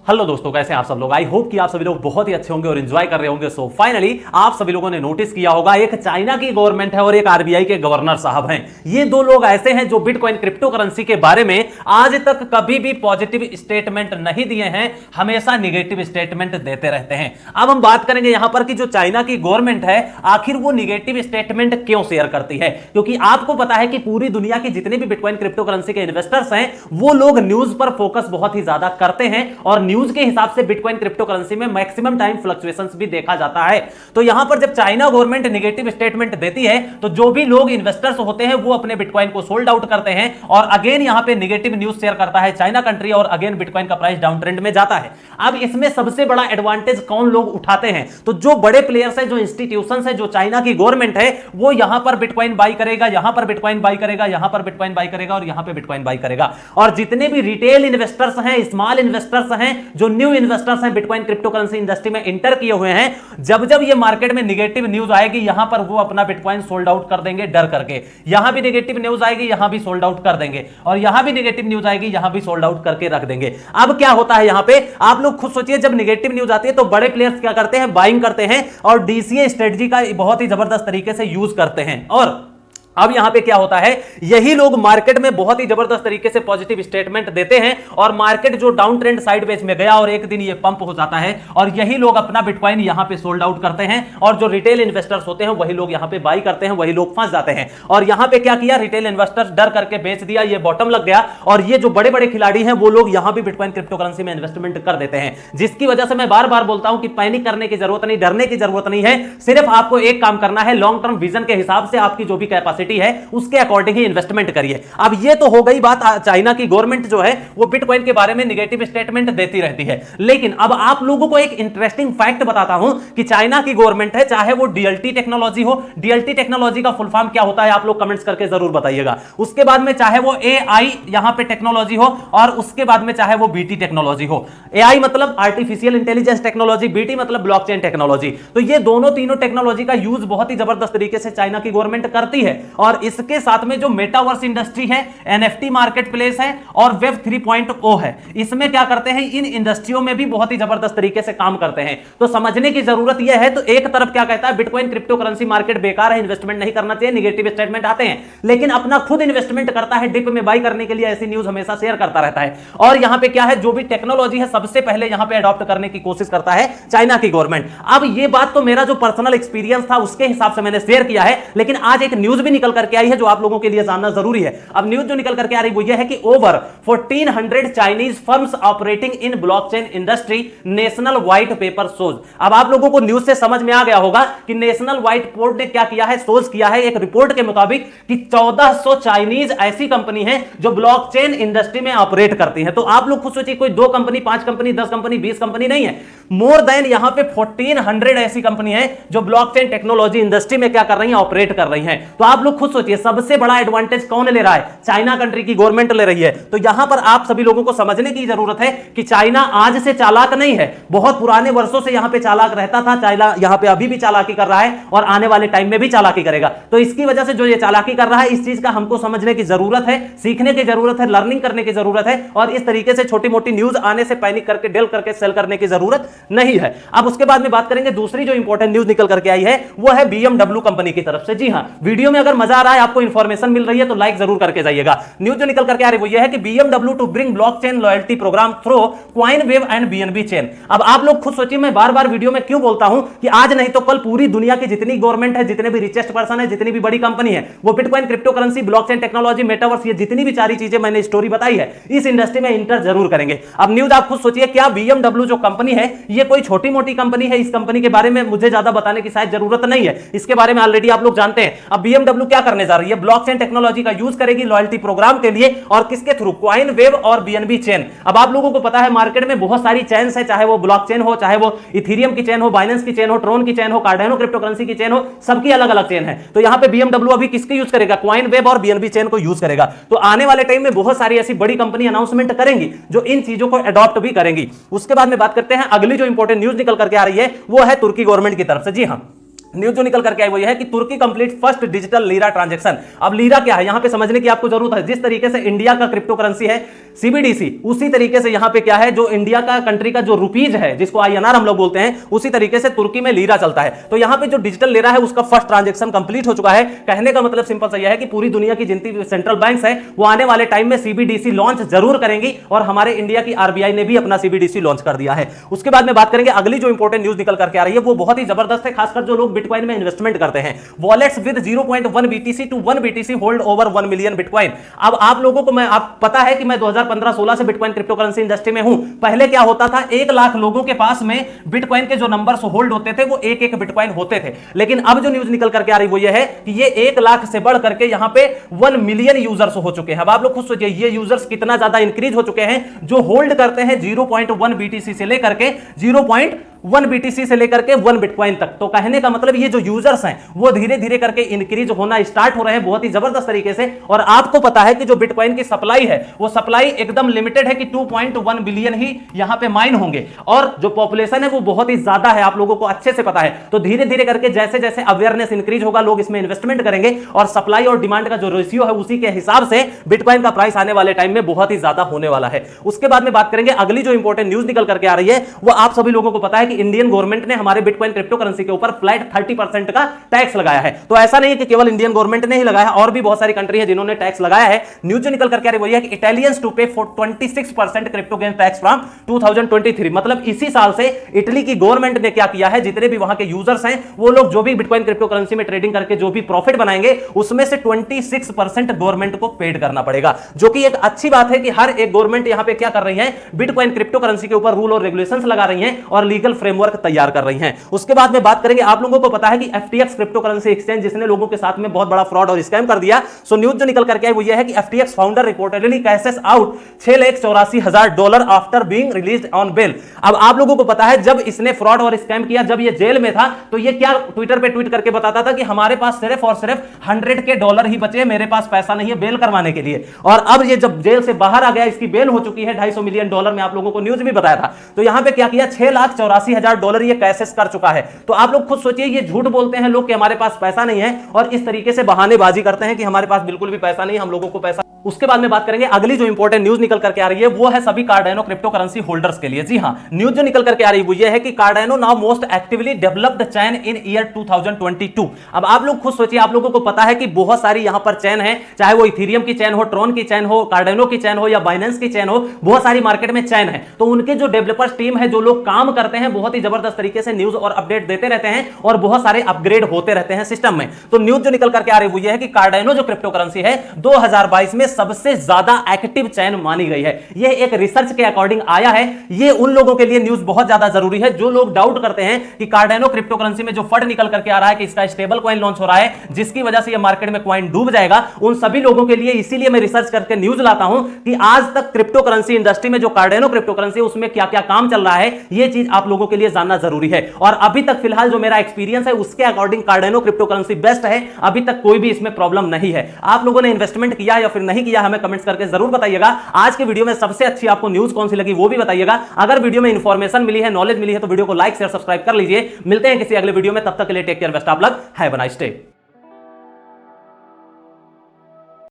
Hello दोस्तों, कैसे हैं आप सब लोग। आई होप कि आप सभी लोग बहुत ही अच्छे होंगे और एंजॉय कर रहे होंगे। सो फाइनली आप सभी लोगों ने नोटिस किया होगा, एक चाइना की गवर्नमेंट है और एक आरबीआई के गवर्नर साहब हैं। ये दो लोग ऐसे हैं जो बिटकॉइन क्रिप्टो करेंसी के बारे में आज तक कभी भी पॉजिटिव स्टेटमेंट नहीं दिए हैं, हमेशा निगेटिव स्टेटमेंट देते रहते हैं। अब हम बात करेंगे यहां पर कि जो चाइना की गवर्नमेंट है आखिर वो निगेटिव स्टेटमेंट क्यों शेयर करती है, क्योंकि आपको पता है कि पूरी दुनिया के जितने भी बिटकॉइन क्रिप्टो करेंसी के इन्वेस्टर्स हैं वो लोग न्यूज पर फोकस बहुत ही ज्यादा करते हैं और न्यूज के हिसाब से बिटकॉइन क्रिप्टो करेंसी में मैक्सिमम टाइम फ्लक्चुएशंस भी देखा जाता है। तो यहां पर जब चाइना गवर्नमेंट नेगेटिव स्टेटमेंट देती है तो जो भी लोग इन्वेस्टर्स होते हैं वो अपने बिटकॉइन को सोल्ड आउट करते हैं और अगेन यहां पे नेगेटिव न्यूज शेयर करता है चाइना कंट्री और अगेन बिटकॉइन का प्राइस डाउन ट्रेंड में जाता है। अब इसमें सबसे बड़ा एडवांटेज कौन लोग उठाते हैं, तो जो बड़े प्लेयर्स हैं, जो इंस्टीट्यूशंस हैं, जो चाइना की गवर्नमेंट है वो यहां पर बिटकॉइन बाई करेगा, यहां पर बिटकॉइन बाई करेगा, यहां पर बिटकॉइन बाई करेगा और यहां पे बिटकॉइन बाई करेगा। और जितने भी रिटेल इन्वेस्टर्स हैं, स्मॉल इन्वेस्टर्स हैं, जो न्यू इन्वेस्टर्स हैं बिटकॉइन क्रिप्टो करेंसी इंडस्ट्री में इंटर किए हुए हैं, जब जब ये मार्केट में नेगेटिव न्यूज आएगी यहां पर वो अपना बिटकॉइन सोल्ड आउट कर देंगे डर करके। यहां भी नेगेटिव न्यूज आएगी यहां भी सोल्ड आउट कर देंगे और यहां भी नेगेटिव न्यूज आएगी यहां भी सोल्ड आउट करके रख देंगे। अब क्या होता है यहां पे, आप लोग खुद सोचिए, जब नेगेटिव न्यूज आती है तो बड़े प्लेयर्स क्या करते हैं, बाइंग करते हैं और डीसीए स्ट्रेटजी का बहुत ही जबरदस्त तरीके से यूज करते हैं। और अब यहां पे क्या होता है, यही लोग मार्केट में बहुत ही जबरदस्त तरीके से पॉजिटिव स्टेटमेंट देते हैं और मार्केट जो डाउन ट्रेंड साइडवेज में गया और एक दिन ये पंप हो जाता है और यही लोग अपना बिटकॉइन यहां पे सोल्ड आउट करते हैं और जो रिटेल इन्वेस्टर्स होते हैं वही लोग यहां पे बाई करते हैं, वही लोग फंस जाते हैं। और यहां पे क्या किया, रिटेल इन्वेस्टर्स डर करके बेच दिया, ये बॉटम लग गया और ये जो बड़े बड़े खिलाड़ी हैं वो लोग यहां भी बिटकॉइन क्रिप्टो करेंसी में इन्वेस्टमेंट कर देते हैं, जिसकी वजह से मैं बार बार बोलता हूं कि पैनिक करने की जरूरत नहीं, डरने की जरूरत नहीं है। सिर्फ आपको एक काम करना है, लॉन्ग टर्म विजन के हिसाब से आपकी जो भी कैपेसिटी है उसके अकॉर्डिंग ही इन्वेस्टमेंट करिए। अब ये तो हो गई बात, चाइना की गवर्नमेंट जो है वो बिटकॉइन के बारे में नेगेटिव स्टेटमेंट देती रहती है। लेकिन अब आप लोगों को एक इंटरेस्टिंग फैक्ट बताता हूं कि चाइना की गवर्नमेंट है, चाहे वो डीएलटी टेक्नोलॉजी हो, डीएलटी टेक्नोलॉजी का फुल फॉर्म क्या होता है आप लोग कमेंट्स करके जरूर बताइएगा। उसके बाद में चाहे वो एआई यहां पे टेक्नोलॉजी हो और उसके बाद में चाहे वो बीटी टेक्नोलॉजी हो। एआई मतलब आर्टिफिशियल इंटेलिजेंस टेक्नोलॉजी, बीटी मतलब ब्लॉकचेन टेक्नोलॉजी। तो ये दोनों तीनों टेक्नोलॉजी का यूज बहुत ही जबरदस्त तरीके से चाइना की गवर्नमेंट करती है और इसके साथ में जो मेटावर्स इंडस्ट्री है, एनएफटी मार्केट प्लेस है और वेब 3.0 है, इसमें क्या करते हैं, इन इंडस्ट्रियों में भी बहुत ही जबरदस्त तरीके से काम करते हैं। तो समझने की जरूरत यह है, तो एक तरफ क्या कहता है, बिटकॉइन क्रिप्टो करेंसी मार्केट बेकार है, इन्वेस्टमेंट नहीं करना चाहिए, नेगेटिव स्टेटमेंट आते हैं, लेकिन अपना खुद इन्वेस्टमेंट करता है, डिप में बाई करने के लिए ऐसी न्यूज हमेशा शेयर करता रहता है। और यहां पे क्या है, जो भी टेक्नोलॉजी है सबसे पहले यहां पे अडॉप्ट करने की कोशिश करता है चाइना की गवर्नमेंट। अब ये बात तो मेरा जो पर्सनल एक्सपीरियंस था उसके हिसाब से मैंने शेयर किया है, लेकिन आज एक न्यूज भी निकल करके आई है जो आप लोगों के लिए जानना जरूरी है। अब न्यूज जो निकल करके आ रही वो यह है कि over 1400 Chinese firms operating in blockchain industry, national white paper shows. अब आप लोगों को न्यूज से समझ में आ गया होगा कि नेशनल व्हाइट बोर्ड ने क्या किया है, शोज किया है एक रिपोर्ट के मुताबिक कि 1400 चाइनीज ऐसी कंपनी है जो ब्लॉकचेन इंडस्ट्री में ऑपरेट करती है। तो आप लोग खुद सोचिए, कोई 2 कंपनी, 5 कंपनी, 10 कंपनी, 20 कंपनी नहीं है, मोर देन यहां पे 1400 ऐसी कंपनी है जो ब्लॉकचेन टेक्नोलॉजी इंडस्ट्री में क्या कर रही है, ऑपरेट कर रही है। तो आप लोग खुद सोचिए, सबसे बड़ा एडवांटेज कौन ले रहा है, चाइना कंट्री की गवर्नमेंट ले रही है। तो यहां पर आप सभी लोगों को समझने की जरूरत है कि चाइना आज से चालाक नहीं है, बहुत पुराने वर्षों से यहां पे चालाक रहता था। चाइना यहां पे अभी भी चालाकी कर रहा है और आने वाले टाइम में भी चालाकी करेगा। तो इसकी वजह से जो ये चालाकी कर रहा है, इस चीज का हमको समझने की जरूरत है, सीखने की जरूरत है, लर्निंग करने की जरूरत है और इस तरीके से छोटी मोटी न्यूज आने से पैनिक करके डेल करके सेल करने की जरूरत नहीं है। अब उसके बाद में बात करेंगे, दूसरी जो इंपॉर्टेंट न्यूज निकल करके आई है वो है बीएमडब्ल्यू कंपनी की तरफ से। जी हां, वीडियो में अगर मजा आ रहा है, आपको इंफॉर्मेशन मिल रही है तो लाइक जरूर करके जाइएगा। न्यूज जो निकल करके आ रही है वो यह है कि BMW to bring blockchain loyalty program through Coinwave and BNB chain. अब आप लोग खुद सोचिए, मैं बार बार वीडियो में क्यों बोलता हूं कि आज नहीं तो कल पूरी दुनिया की जितनी गवर्नमेंट है, जितने भी रिचेस्ट पर्सन है, जितनी भी बड़ी कंपनी है, वो bitcoin crypto currency, blockchain technology, metaverse, ये जितनी भी सारी चीजें मैंने स्टोरी बताई है, इस इंडस्ट्री में इंटर जरूर करेंगे। अब न्यूज आप खुद सोचिए, क्या BMW जो कंपनी है ये कोई छोटी मोटी कंपनी है? इस कंपनी के बारे में मुझे ज्यादा बताने की शायद जरूरत नहीं है, इसके बारे में ऑलरेडी आप लोग जानते हैं। अब BMW क्या करने जा रही है, ब्लॉकचेन टेक्नोलॉजी का यूज करेगी लॉयल्टी प्रोग्राम के लिए और किसके थ्रू, कॉइनवेव और BNB चेन। अब आप लोगों को पता है मार्केट में बहुत सारी चेन्स है, चाहे वो ब्लॉकचेन हो, चाहे वो इथेरियम की चेन हो, बाइनेंस की चेन हो, ट्रोन की चेन हो, कार्डानो क्रिप्टो करेंसी की चेन हो, सबकी अलग अलग चेन है। तो यहां पे BMW अभी किसकी यूज करेगा, कॉइनवेव और BNB चेन को यूज करेगा। तो आने वाले टाइम में बहुत सारी ऐसी बड़ी कंपनी अनाउंसमेंट करेंगी जो इन चीजों को अडॉप्ट भी करेंगी। उसके बाद में बात करते हैं, अगली जो इंपॉर्टेंट न्यूज निकल करके आ रही है वो है तुर्की गवर्नमेंट की तरफ से। जी हां, न्यूज जो निकल करके आई वो यह है कि तुर्की complete first digital lira transaction. अब लीरा क्या है यहां पे समझने की आपको जरूरत है। जिस तरीके से इंडिया का क्रिप्टो करेंसी है सीबीडीसी, उसी तरीके से यहां पे क्या है, जो इंडिया का कंट्री का जो रुपीज है जिसको आईएनआर हम लोग बोलते हैं, उसी तरीके से तुर्की में लीरा चलता है। तो यहां पे जो डिजिटल लीरा है उसका फर्स्ट ट्रांजैक्शन कंप्लीट हो चुका है। कहने का मतलब सिंपल सा यह है कि पूरी दुनिया की जितनी सेंट्रल बैंक्स है वो आने वाले टाइम में सीबीडीसी लॉन्च जरूर करेंगी, और हमारे इंडिया की आरबीआई ने भी अपना सीबीडीसी लॉन्च कर दिया है। उसके बाद में बात करेंगे अगली जो इंपॉर्टेंट न्यूज निकल करके आ रही है वो बहुत ही जबरदस्त है, खासकर जो लोग बिटकॉइन में इन्वेस्टमेंट करते हैं। Wallets with 0.1 BTC to 1 BTC hold over 1 million bitcoin. अब आप लोगों को आप पता है कि मैं 2015-16 से बिटकॉइन क्रिप्टो करेंसी इंडस्ट्री में हूं। पहले क्या होता था, 1 लाख लोगों के पास में बिटकॉइन के जो नंबर्स होल्ड होते थे वो एक एक बिटकॉइन होते थे। लेकिन अब जो न्यूज निकल करके आ रही वो ये है कि ये 1 लाख से बढ़ करके यहां पे 1 मिलियन यूजर्स हो चुके हैं। अब आप लोग खुद सोचिए ये यूजर्स कितना ज्यादा इंक्रीज हो चुके हैं, जो होल्ड करते हैं 0.1 BTC से लेकर के 0.1 BTC से लेकर के 1 बिटकॉइन तक। तो कहने का मतलब ये जो यूजर्स हैं वो धीरे धीरे करके इंक्रीज होना स्टार्ट हो रहे हैं बहुत ही जबरदस्त तरीके से। और आपको पता है कि जो बिटकॉइन की सप्लाई है वो सप्लाई एकदम लिमिटेड है कि 2.1 बिलियन ही यहां पे माइन होंगे, और जो पॉपुलेशन है वो बहुत ही ज्यादा है, आप लोगों को अच्छे से पता है। तो धीरे धीरे करके जैसे जैसे अवेयरनेस इंक्रीज होगा लोग इसमें इन्वेस्टमेंट करेंगे, और सप्लाई और डिमांड का जो रेशियो है उसी के हिसाब से बिटकॉइन का प्राइस आने वाले टाइम में बहुत ही ज्यादा होने वाला है। उसके बाद में बात करेंगे अगली जो इंपॉर्टेंट न्यूज निकल करके आ रही है वो आप सभी लोगों को पता है कि इंडियन गवर्नमेंट ने हमारे बिटकॉइन क्रिप्टो करेंसी के ऊपर फ्लैट 30% का टैक्स लगाया है। तो ऐसा नहीं है कि केवल इंडियन गवर्नमेंट ने ही लगाया है, और भी बहुत सारी कंट्री है जिन्होंने टैक्स लगाया है। न्यूज जो निकल करके आ रही है वो है कि इटालियंस टू पे 26% क्रिप्टो गेन टैक्स फ्रॉम 2023। मतलब इसी साल से इटली की गवर्नमेंट ने क्या किया है, जितने भी वहां के यूजर्स हैं वो लोग जो भी बिटकॉइन क्रिप्टो करेंसी में ट्रेडिंग करके जो भी प्रॉफिट बनाएंगे उसमें से 26% गवर्नमेंट को पेड करना पड़ेगा, जो कि एक अच्छी बात है कि हर एक गवर्नमेंट यहां पे क्या कर रही है, बिटकॉइन क्रिप्टो करेंसी के ऊपर रूल और रेगुलेशंस लगा रही हैं और लीगल फ्रेमवर्क तैयार कर रही हैं। उसके बाद में बात करेंगे, आप लोगों को पता है कि FTX क्रिप्टो करेंसी एक्सचेंज जिसने लोगों के साथ में बहुत बड़ा फ्रॉड और स्कैम कर दिया। सो न्यूज जो निकल करके आई वो ये है कि FTX founder reportedly cashes out $6,84,000 after being released on bail. अब आप लोगों को पता है जब इसने फ्रॉड और स्कैम किया, जब ये जेल में था, तो ये क्या ट्विटर पे ट्वीट करके बताता था कि हमारे पास सिर्फ और सिर्फ $100 ही बचे, मेरे पास पैसा नहीं है बेल करवाने के लिए। और अब ये जब जेल से बाहर आ गया, इसकी बेल हो चुकी है $250 मिलियन में, आप लोगों को न्यूज भी बताया था। तो यहां पे क्या किया, $6,84,000 ये कैशेस कर चुका है। तो आप लोग खुद सोचिए, ये झूठ बोलते हैं लोग कि हमारे पास पैसा नहीं है, और इस तरीके से बहानेबाजी करते हैं कि हमारे पास बिल्कुल भी पैसा नहीं, हम लोगों को पैसा। उसके बाद में बात करेंगे अगली जो इंपॉर्टेंट न्यूज निकल करके आ रही है वो है सभी कार्डानो क्रिप्टो करेंसी होल्डर्स के लिए। जी हां, न्यूज जो निकल करके आ रही है वो ये है कि Cardano now most actively developed chain in year 2022। अब आप लोग खुद सोचिए, आप लोगों को पता है कि बहुत सारी यहां पर चैन है, चाहे वो इथेरियम की चैन हो, ट्रॉन की चैन हो, कार्डानो की चैन हो या बाइनेंस की चैन हो, बहुत सारी मार्केट में चैन है। तो उनके जो डेवलपर्स टीम है, जो लोग काम करते हैं, बहुत ही जबरदस्त तरीके से न्यूज और अपडेट देते रहते हैं और बहुत सारे अपग्रेड होते रहते हैं सिस्टम में। तो न्यूज जो निकल करके आ रही है वो ये है कि कार्डानो जो क्रिप्टो करेंसी है 2022 में सबसे ज्यादा एक्टिव चैन मानी गई है। ये एक रिसर्च के अकॉर्डिंग आया है। ये उन लोगों के लिए न्यूज बहुत ज्यादा जरूरी है जो लोग डाउट करते हैं कि कार्डानो क्रिप्टो करेंसी में जो फंड निकल करके आ रहा है कि इसका स्टेबल कॉइन लॉन्च हो रहा है जिसकी वजह से ये मार्केट में कॉइन डूब जाएगा। उन सभी लोगों के लिए इसीलिए मैं रिसर्च करके न्यूज लाता हूं कि आज तक क्रिप्टो करेंसी इंडस्ट्री में जो कार्डानो क्रिप्टो करेंसी है उसमें क्या क्या काम चल रहा है, ये चीज आप लोगों के लिए जानना जरूरी है। और अभी तक फिलहाल जो मेरा एक्सपीरियंस है उसके according Cardano crypto currency best है। अभी तक कोई भी इसमें प्रॉब्लम नहीं है। आप लोगों ने इन्वेस्टमेंट किया या फिर नहीं किया, हमें कमेंट्स करके जरूर बताइएगा। आज के वीडियो में सबसे अच्छी आपको न्यूज कौन सी लगी वो भी बताइएगा। अगर वीडियो में इंफॉर्मेशन मिली है, नॉलेज मिली है, तो वीडियो को लाइक शेयर सब्सक्राइब कर लीजिए। मिलते हैं किसी अगले वीडियो में, तब तक के लिए take care, best of luck, have a nice day.